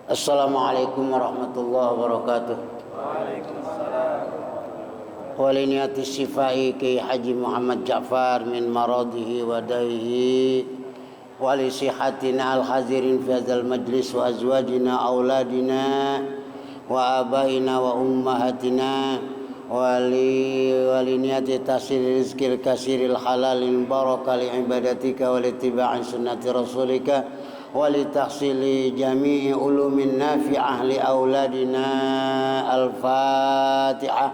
Assalamualaikum warahmatullahi wabarakatuh. Waalaikumsalam. Waliniyati sifai Ki Haji Muhammad Ja'far min maradihi wa daihi wali sihatina al-hazirin fi hadzal majlis wa azwajina auladina wa abaina wa ummahatina waliniyati tasir rizqil kasiril halalin baraka li ibadatika wa li tiba'i sunnati rasulika wa li tahsili jami'i ulumin nafi'ah li auladina. Al-Fatihah.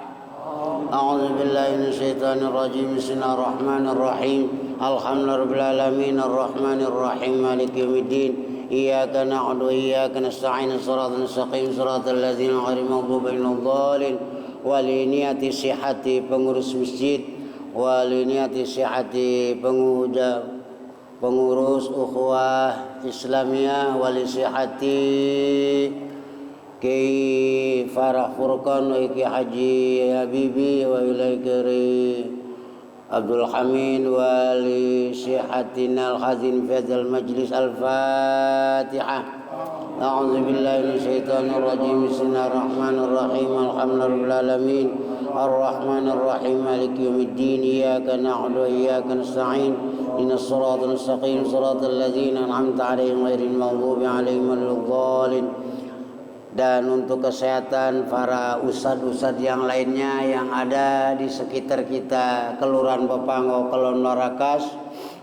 A'udzu billahi minasyaitonir rajim. Bismillahirrahmanirrahim. Alhamdulillahirabbil alamin arrahmanir rahim maliki yaumiddin. Iyyaka na'budu wa iyyaka nasta'in. Shiratal mustaqim shiratal ladzina ghairil maghdubi 'alaihim waladdallin. Wali niyati sihhati pengurus masjid, wali niyati sihhati pengurus ukhuwah Islamiyah, wali sihhati Ki Farah Furqan wa Ki Haji Habibi wa ilaikiri Abdul Hamid wali syihatina al-khazin fi hadzal majlis. Al-Fatihah. A'udzu billahi minasyaitonir rajim. Bismillahirrahmanirrahim. Alhamdulillahirabbil alamin arrahmanir rahim maliki yaumiddin. Iyyaka na'budu wa iyyaka nasta'in. Ihdinas siratal mustaqim siratal ladzina an'amta 'alaihim ghairil maghdubi 'alaihim waladdallin. Dan untuk kesehatan para ustadz-ustadz yang lainnya yang ada di sekitar kita, Kelurahan Papango, Kelon Warakas,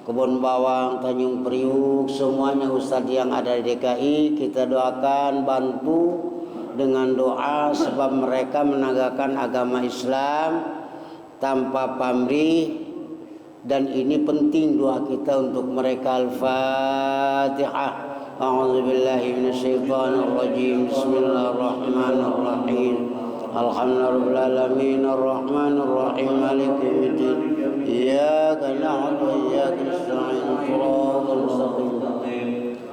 Kebun Bawang, Tanjung Priuk, semuanya ustadz yang ada di DKI, kita doakan bantu dengan doa sebab mereka menegakkan agama Islam tanpa pamrih, dan ini penting doa kita untuk mereka. Al-Fatihah. A'udzu billahi minasyaitonir rajim. Bismillahirrahmanirrahim. Alhamdulillahirabbil alamin arrahmanir rahim maliki yaumiddin. Iyyaka na'budu wa iyyaka nasta'in. Shiratal mustaqim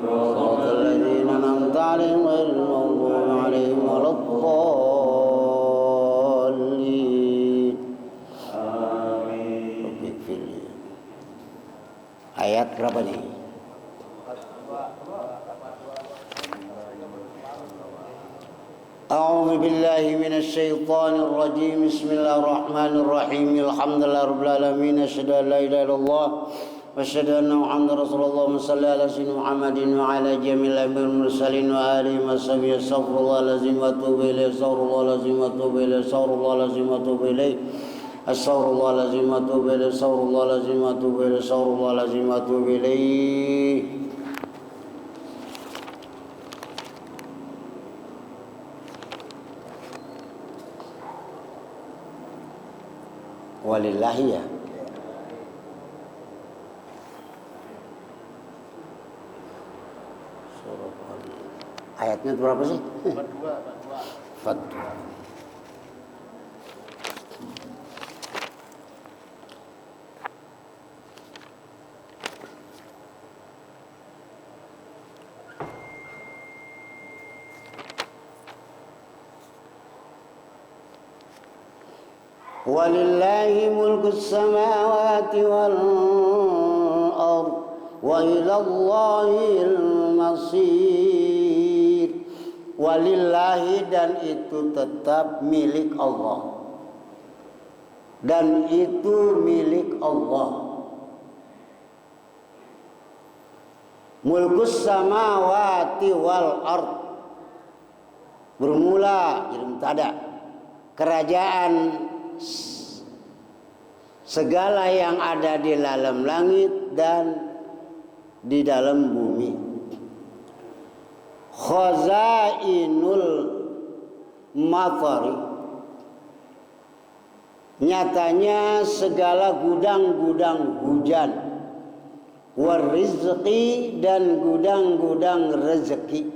shiratal ladzina an'amta 'alaihim ghairil maghdubi 'alaihim waladdallin. Amin. Ayat berapa nih? A'udzu billahi minasy syaithanir rajim. Bismillahirrahmanirrahim. Alhamdulillahirabbil alamin. Asyhadu an la ilaha illallah wa asyhadu anna Muhammadar Rasulullah. Shalli ala sayyidina Muhammadin wa ala jami'il anbiya'il mursalin wa alihi wa sahbihi. Astaghfirullahalazim wa atubu ilaih. Astaghfirullahalazim wa atubu ilaih. Astaghfirullahalazim wa atubu ilaih. Astaghfirullahalazim wa atubu ilaih. Astaghfirullahalazim wa atubu ilaih. Astaghfirullahalazim wa atubu ilaih. Walillahi ya. Ayatnya berapa sih? Fatwa. Walillahi mulkus samawati wal ard wa ilallahil masir. Walillahi, dan itu tetap milik Allah, dan itu milik Allah. Mulkus samawati wal ard bermula jadi mutada, kerajaan segala yang ada di dalam langit dan di dalam bumi. Khazainul matari, nyatanya segala gudang-gudang hujan. Warizqi, dan gudang-gudang rezeki.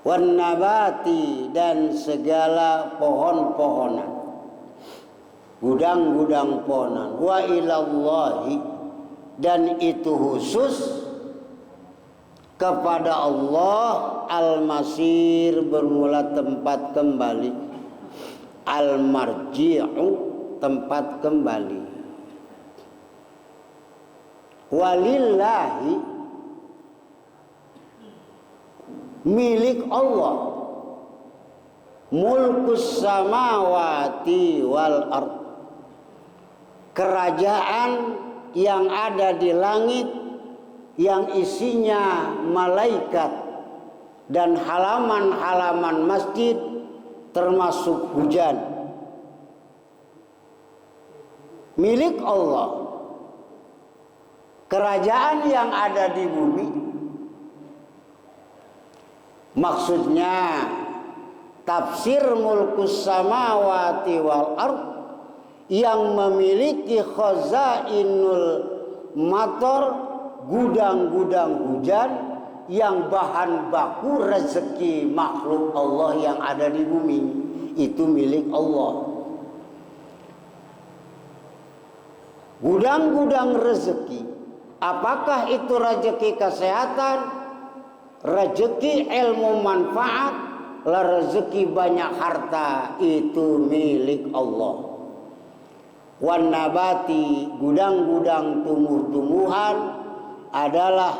Wannabati, dan segala pohon-pohonan, gudang-gudang pohonan. Wa ilallahi, dan itu khusus kepada Allah. Al-masir, bermula tempat kembali. Al-marji'u, tempat kembali. Walillahi, milik Allah, mulkus samawati wal ard, kerajaan yang ada di langit yang isinya malaikat dan halaman-halaman masjid termasuk hujan, milik Allah. Kerajaan yang ada di bumi, maksudnya tafsir mulkus samawati wal ard yang memiliki khazainul mator, gudang-gudang hujan yang bahan baku rezeki makhluk Allah yang ada di bumi, itu milik Allah. Gudang-gudang rezeki, apakah itu rezeki kesehatan, rezeki ilmu manfaat, rezeki banyak harta, itu milik Allah. Wan nabati, gudang-gudang tumbuh-tumbuhan adalah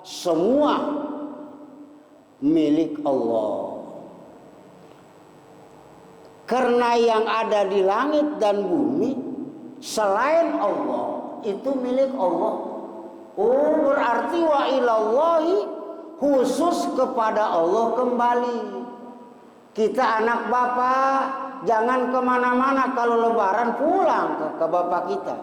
semua milik Allah. Karena yang ada di langit dan bumi selain Allah itu milik Allah. Oh, berarti wa ilallahi, khusus kepada Allah kembali. Kita anak bapak, jangan kemana-mana, kalau lebaran pulang ke bapak kita.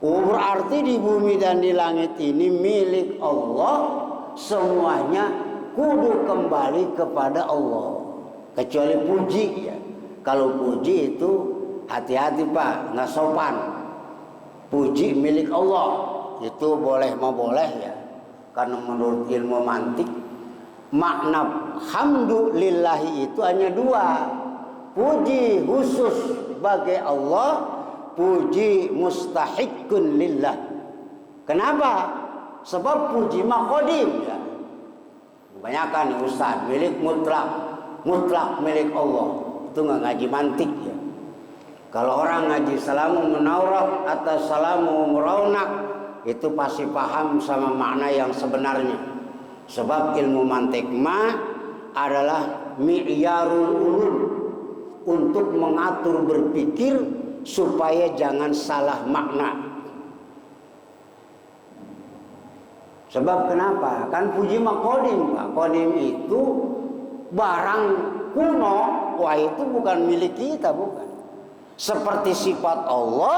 Oh, berarti di bumi dan di langit ini milik Allah, semuanya kudu kembali kepada Allah. Kecuali puji ya. Kalau puji itu hati-hati Pak, nggak sopan. Puji milik Allah itu boleh mau boleh ya. Karena menurut ilmu mantik, makna hamdulillahi itu hanya dua. Puji khusus bagi Allah, puji mustahiqun lillah. Kenapa? Sebab puji maqadim ya. Kebanyakan ya Ustaz, milik mutlak, mutlak milik Allah. Itu nggak ngaji mantik ya. Kalau orang ngaji salamu menaurat atau salamu meraunak, itu pasti paham sama makna yang sebenarnya. Sebab ilmu mantik ma adalah mi'yarul ulum, untuk mengatur berpikir supaya jangan salah makna. Sebab kenapa? Kan puji maqadim, Pak. Qadim itu barang kuno, wah itu bukan milik kita, bukan. Seperti sifat Allah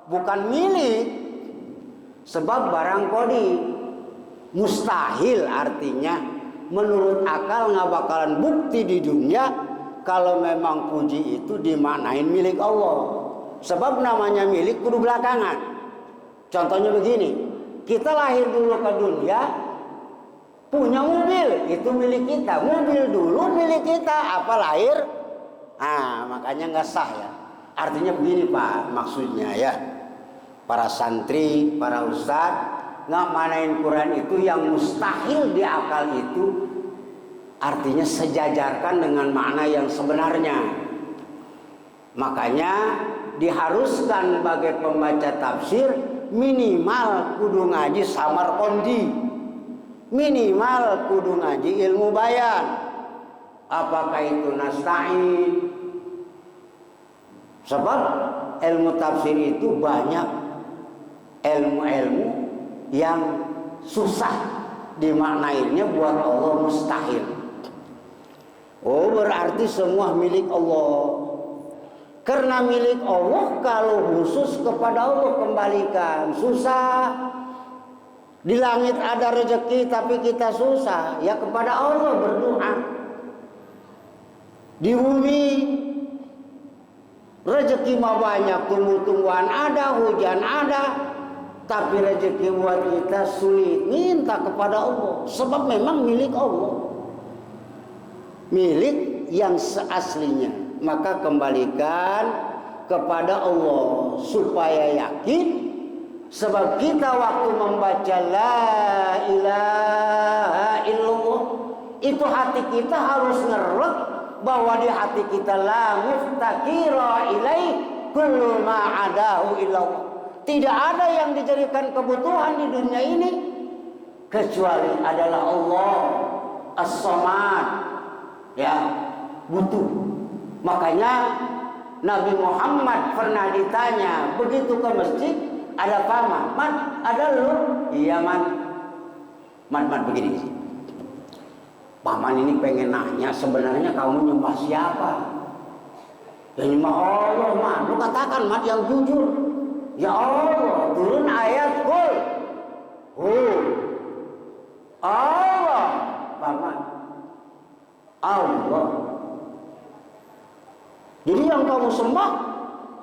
bukan milik. Sebab barang qadim mustahil, artinya menurut akal nggak bakalan bukti di dunia kalau memang puji itu dimaknain milik Allah. Sebab namanya milik kudu belakangan. Contohnya begini, kita lahir dulu ke dunia punya mobil, itu milik kita. Mobil dulu milik kita, apa lahir? Makanya nggak sah ya. Artinya begini Pak, maksudnya ya, para santri, para ustadz nggak manain Quran itu yang mustahil di akal itu, artinya sejajarkan dengan makna yang sebenarnya. Makanya diharuskan bagi pembaca tafsir minimal kudu ngaji samar kondi, minimal kudu ngaji ilmu bayan. Apakah itu nasta'in? Sebab ilmu tafsir itu banyak ilmu-ilmu yang susah dimaknainnya, buat Allah mustahil. Oh, berarti semua milik Allah. Karena milik Allah, kalau khusus kepada Allah kembalikan. Susah. Di langit ada rezeki tapi kita susah, ya kepada Allah berdoa. Di bumi rezeki mah banyak, tumbuh-tumbuhan ada, hujan ada, tapi rezeki buat kita sulit. Minta kepada Allah, sebab memang milik Allah, milik yang seaslinya. Maka kembalikan kepada Allah supaya yakin. Sebab kita waktu membaca la ilaha illallah, itu hati kita harus ngerek bahwa di hati kita la muftakira ilaih, kullu ma adahu illallah. Tidak ada yang dijadikan kebutuhan di dunia ini kecuali adalah Allah As-Samad, ya, butuh. Makanya Nabi Muhammad pernah ditanya begitu ke masjid, ada paman, "Man, ada lu?" "Iya, Man." Man begini. Paman ini pengen nanya, sebenarnya kamu nyembah siapa? Ya nyembah Allah, Man. Lu katakan, Man, yang jujur. Ya Allah, turun ayat Qul. Allah, paman. Allah. Jadi yang kamu sembah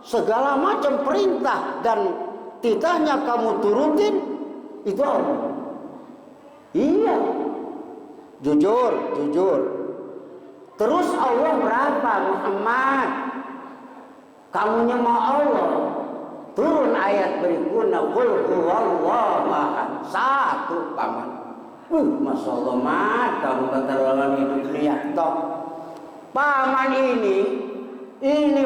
segala macam perintah dan titahnya kamu turutin itu Allah. Iya. Jujur. Terus Allah berapa, Muhammad? Kamu nyembah Allah. Turun ayat berikutnya, qul huwallahu ahad. Satu, paman. Masya Allah, Mat, kamu keterlaluan hidup lihat toh. Paman ini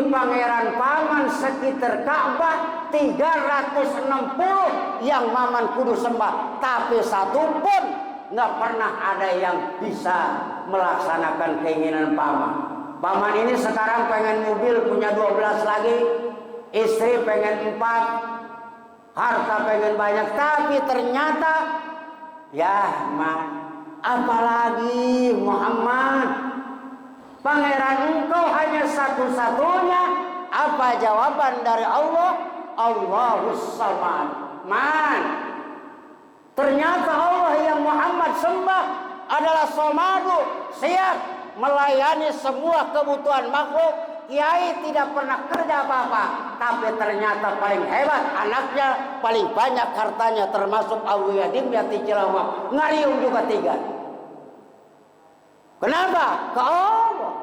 pangeran paman sekitar Ka'bah 360 yang maman kudu sembah, tapi satu pun nggak pernah ada yang bisa melaksanakan keinginan paman. Paman ini sekarang pengen mobil, punya 12 lagi, istri pengen 4, harta pengen banyak, tapi ternyata ya, apalagi Muhammad, pangeran engkau hanya satu-satunya. Apa jawaban dari Allah? Allahus Samad. Man, ternyata Allah yang Muhammad sembah adalah Samadu, siap melayani semua kebutuhan makhluk. Kiai tidak pernah kerja apa-apa, tapi ternyata paling hebat anaknya, paling banyak hartanya, termasuk Abu Yadim Yati Cilawang, Ngariung juga 3. Kenapa? Ke Allah.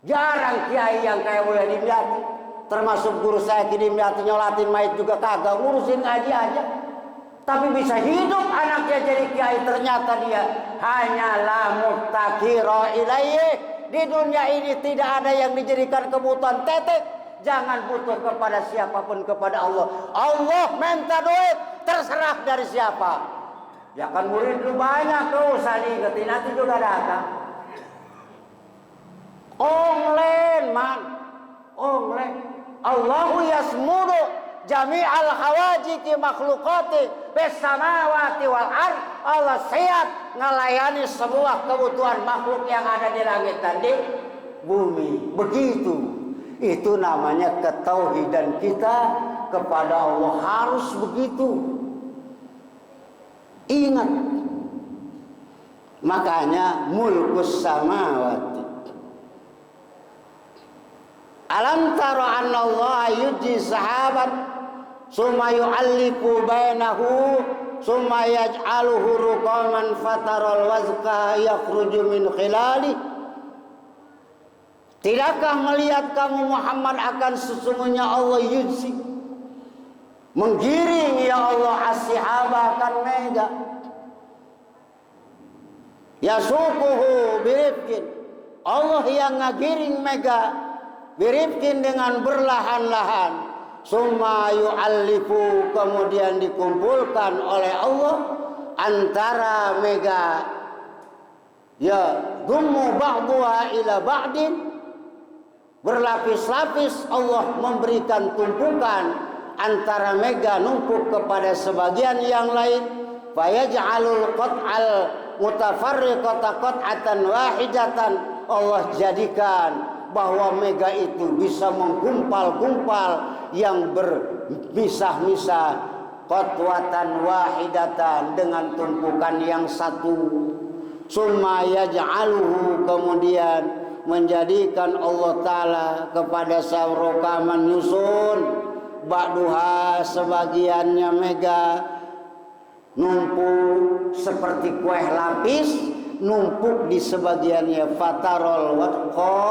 Jarang kiai yang kayak Abu Yadim Yati, termasuk guru saya Kidim Yati, nyolatin mayit juga kagak, ngurusin ngaji aja. Tapi bisa hidup anaknya jadi kiai, ternyata dia hanyalah muttaqira ilaihi. Di dunia ini tidak ada yang dijadikan kebutuhan tetek. Jangan butuh kepada siapapun, kepada Allah. Allah minta duit, terserah dari siapa. Ya kan murid lu banyak tuh, sani ngerti nanti juga datang. Onglen, Man. Onglen. Allahu yasmudu jami'al hawajiki makhlukati besamawati wal ard. Allah siap ngalayani semua kebutuhan makhluk yang ada di langit dan di bumi. Begitu. Itu namanya ketauhidan kita kepada Allah harus begitu. Ingat. Makanya mulkus samawati. Alam tara anna Allah yuji sahabat summa yu'alliku bainahu summa yaj'aluhu ruqaman fataral wazqa yakhruju min khilali. Tidakkah melihat kamu Muhammad akan sesungguhnya Allah yuji menggiring ya Allah as-sihaba akan mega yasuquhu birifkin. Allah yang ngagiring mega birifkin dengan berlahan-lahan. Summa yu'allifu, kemudian dikumpulkan oleh Allah antara mega ya dummu ba'duha ila ba'din, berlapis-lapis Allah memberikan tumpukan antara mega numpuk kepada sebagian yang lain. Fayaj'alul qat'al mutafarriqata qat'atan wahidatan. Allah jadikan bahwa mega itu bisa menggumpal-gumpal yang bermisah-misah, qatwatan wahidatan, dengan tumpukan yang satu. Summa yaj'aluhu, kemudian menjadikan Allah Ta'ala kepada saurokaman nyusun ba'duha, sebagiannya mega numpuk seperti kue lapis, numpuk di sebagiannya. Fatarol wadqa,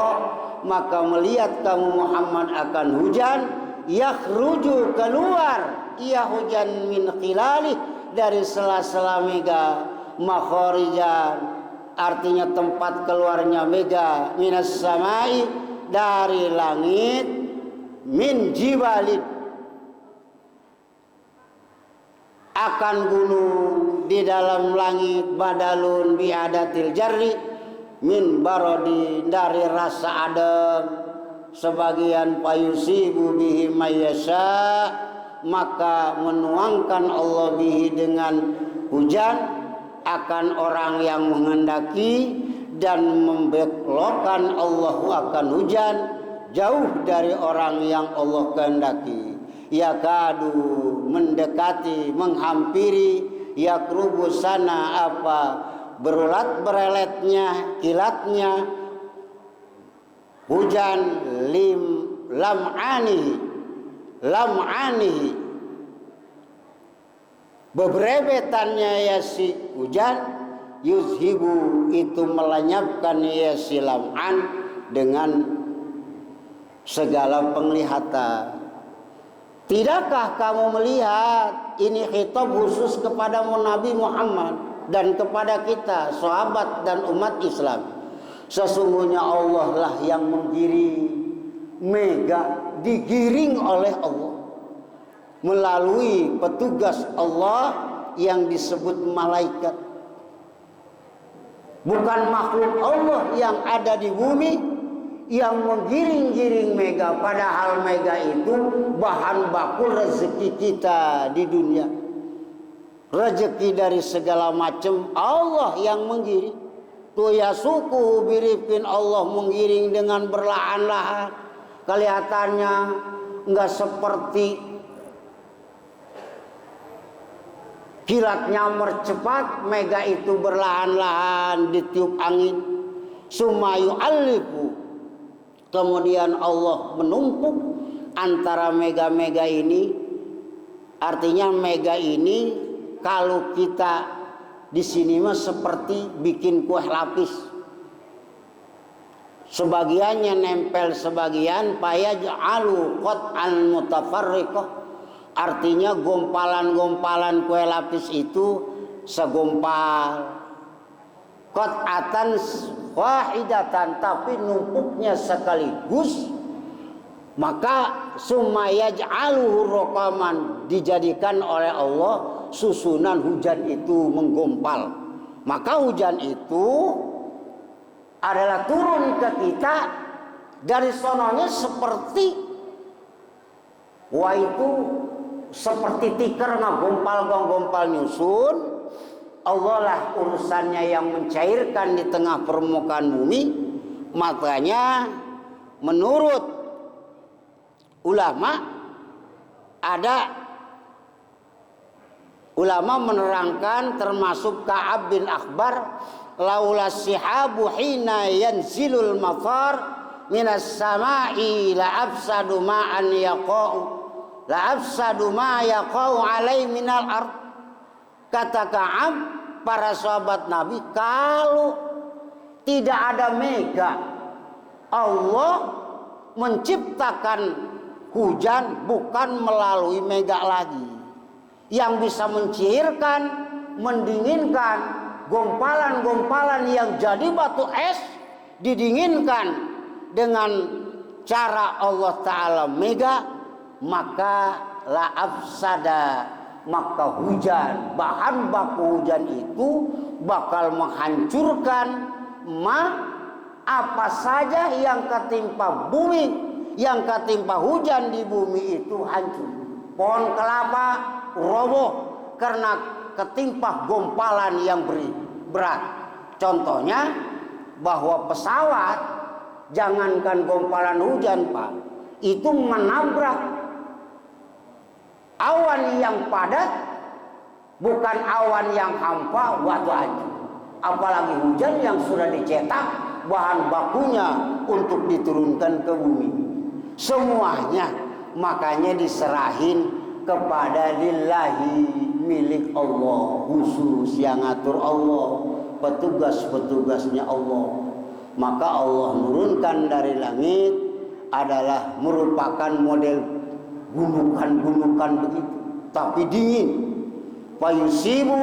maka melihat kamu Muhammad akan hujan, yakhruju, keluar, ia hujan min khilalih, dari sela-sela mega, makharijan, artinya tempat keluarnya mega, minas samai, dari langit, min jibalin, akan gunung di dalam langit, badalun biadatil jarri min barodi, dari rasa adem sebagian, payusibu bihi mayyasha, maka menuangkan Allah bihi dengan hujan akan orang yang menghendaki, dan membelokkan Allah akan hujan jauh dari orang yang Allah kehendaki. Yakadu, mendekati, menghampiri, yakrubu sana, apa berulat bereletnya, kilatnya hujan, lam'anihi, beberebetannya ya si hujan, yuzhibu, itu melenyapkan ya si lam'an dengan segala penglihatan. Tidakkah kamu melihat, ini khitab khusus kepada Nabi Muhammad dan kepada kita sahabat dan umat Islam, sesungguhnya Allah lah yang menggiring mega, digiring oleh Allah melalui petugas Allah yang disebut malaikat. Bukan makhluk Allah yang ada di bumi yang menggiring-giring mega, padahal mega itu bahan baku rezeki kita di dunia. Rezeki dari segala macam Allah yang menggiring. Tuh ya suku biripin, Allah menggiring dengan berlahan-lahan. Kelihatannya enggak seperti kilatnya mercepat, mega itu berlahan-lahan ditiup angin. Sumayu alifu, kemudian Allah menumpuk antara mega-mega ini. Artinya mega ini kalau kita di sini mah seperti bikin kue lapis. Sebagiannya nempel, sebagian payaj'alu qat'an mutafarriqah. Artinya gompalan-gompalan kue lapis itu segumpal, qat'atan wahidatan, tapi numpuknya sekaligus. Maka sumayaj'aluhu rokaman, dijadikan oleh Allah susunan hujan itu menggompal. Maka hujan itu adalah turun ke kita dari sononya seperti wah itu seperti tikar ngagompal nyusun. Allah lah urusannya yang mencairkan di tengah permukaan bumi. Makanya menurut ulama, ada ulama menerangkan termasuk Ka'ab bin Akhbar, laula sihabu hina yanzilul matar minas sama'i la afsadu ma'an yaqa'u, la afsadu ma yaqa'u alai minal ard. Kata Ka'ab, para sahabat Nabi, kalau tidak ada mega, Allah menciptakan hujan bukan melalui mega lagi, yang bisa mencairkan, mendinginkan gompalan-gompalan yang jadi batu es, didinginkan dengan cara Allah Ta'ala mega, maka la afsada, maka hujan, bahan baku hujan itu bakal menghancurkan apa saja yang ketimpa bumi, yang ketimpa hujan di bumi itu hancur. Pohon kelapa roboh karena ketimpa gompalan yang berat. Contohnya bahwa pesawat, jangankan gompalan hujan Pak, itu menabrak awan yang padat, bukan awan yang hampa, waktu hancur. Apalagi hujan yang sudah dicetak bahan bakunya untuk diturunkan ke bumi. Semuanya makanya diserahin kepada lillahi, milik Allah, khusus yang ngatur Allah, petugas-petugasnya Allah. Maka Allah menurunkan dari langit adalah merupakan model gunungan-gunungan begitu, tapi dingin. Payusibu,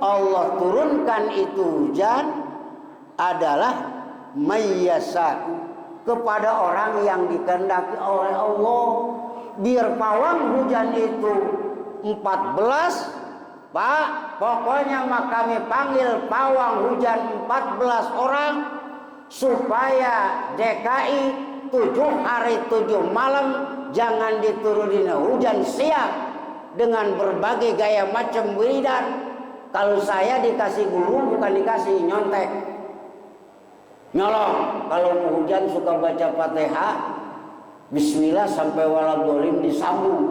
Allah turunkan itu hujan adalah mayyasa, kepada orang yang dikehendaki oleh Allah. Biar pawang hujan itu 14, Pak, pokoknya mah kami panggil pawang hujan 14 orang supaya DKI 7 hari 7 malam jangan diturunin hujan siang dengan berbagai gaya macam wiridan. Kalau saya dikasih guru bukan dikasih nyontek, nyolong. Kalau mau hujan suka baca Fatihah, Bismillah sampai waladhdallin disambung,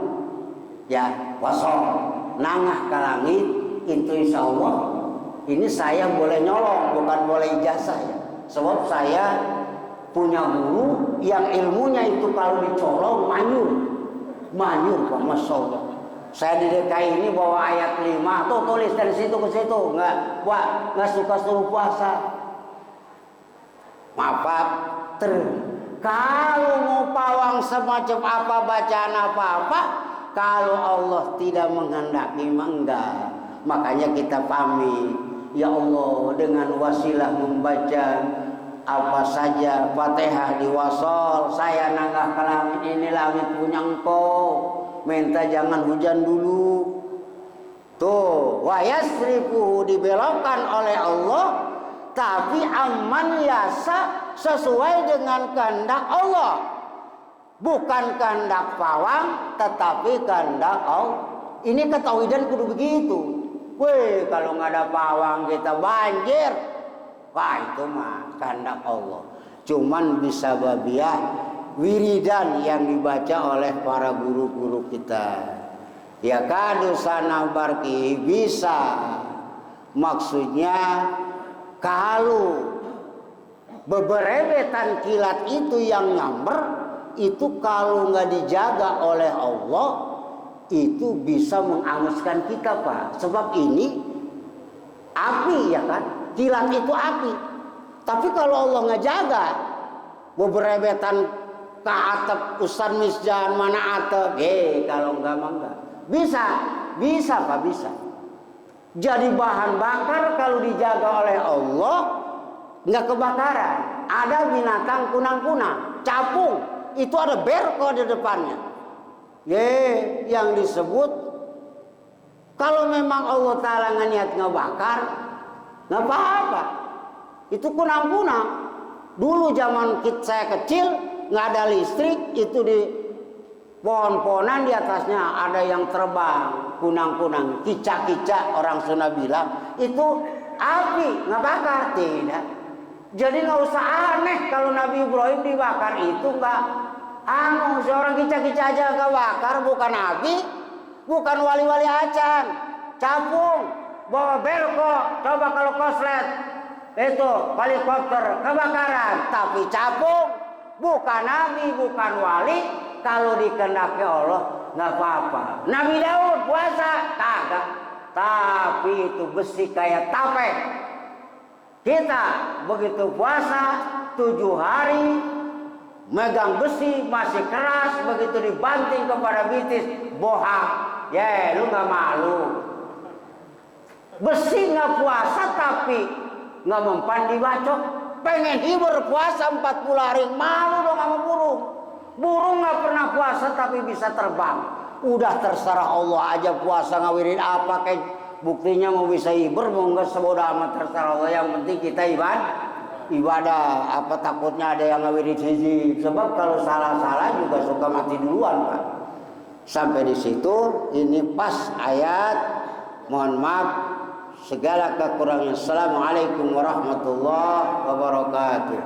ya wasol nangah ke langit. Itu insya Allah ini saya boleh nyolong, bukan boleh ijazah ya. Sebab saya punya guru yang ilmunya itu kalau dicolong manyur Pak, Masya Allah. Saya di DKI ini bawa ayat 5 tuh, tulis dari situ ke situ. Nggak suka suruh puasa. Maaf, kalau mau pawang semacam apa, bacaan apa-apa, kalau Allah tidak menghendaki, enggak. Makanya kita pamit, ya Allah, dengan wasilah membaca apa saja Fatihah diwasol, saya nanggah ke langit ini, langit punya Engkau, minta jangan hujan dulu. Tuh, wa yasrifuhu dibelokkan oleh Allah, tapi aman yasa sesuai dengan kehendak Allah. Bukan kehendak pawang, tetapi kehendak Allah. Ini ketauhidan kudu begitu. Weh, kalau nggak ada pawang kita banjir. Wah, itu mah kehendak Allah. Cuman bisa babiah wiridan yang dibaca oleh para guru-guru kita. Ya kadu sana barki bisa. Maksudnya kalau beberebetan kilat itu yang nyamber, itu kalau nggak dijaga oleh Allah, itu bisa menghanguskan kita Pak. Sebab ini api ya kan, kilat itu api. Tapi kalau Allah nggak jaga, beberebetan ke atap usan misjan mana atap, kalau nggak mah nggak bisa Pak, bisa. Jadi bahan bakar kalau dijaga oleh Allah nggak kebakaran. Ada binatang kunang-kunang, capung, itu ada berko di depannya. Yang disebut kalau memang Allah Ta'ala nggak niat ngebakar, nggak apa-apa. Itu kunang-kunang. Dulu zaman saya kecil nggak ada listrik, itu di pohon-pohonan di atasnya ada yang terbang, kunang-kunang, kicak-kicak orang Sunda bilang itu api, nggak bakar, tidak. Jadi nggak usah aneh kalau Nabi Ibrahim dibakar, itu nggak seorang kicak-kicak aja nggak bakar, bukan api, bukan wali-wali acan, capung, bawa berko, coba kalau koslet itu helikopter kebakaran, tapi capung bukan nabi, bukan wali. Kalau dikehendaki Allah nggak apa-apa. Nabi Daud puasa kagak, tapi itu besi kayak tape. Kita begitu puasa 7 hari megang besi masih keras, begitu dibanting kepada bitis bohak. Lu nggak malu. Besi nggak puasa tapi nggak mempan dibacok. Pengen hibur puasa 40 hari, malu dong sama burung. Burung nggak pernah puasa tapi bisa terbang. Udah terserah Allah aja puasa ngawirin apa, kayak buktinya mau bisa hibur mau nggak sebodoh amat, terserah Allah. Yang penting kita ibadah. Apa takutnya ada yang ngawirin hiji? Sebab kalau salah-salah juga suka mati duluan Pak. Sampai di situ ini pas ayat. Mohon maaf segala kekurangan. Assalamualaikum warahmatullahi wabarakatuh.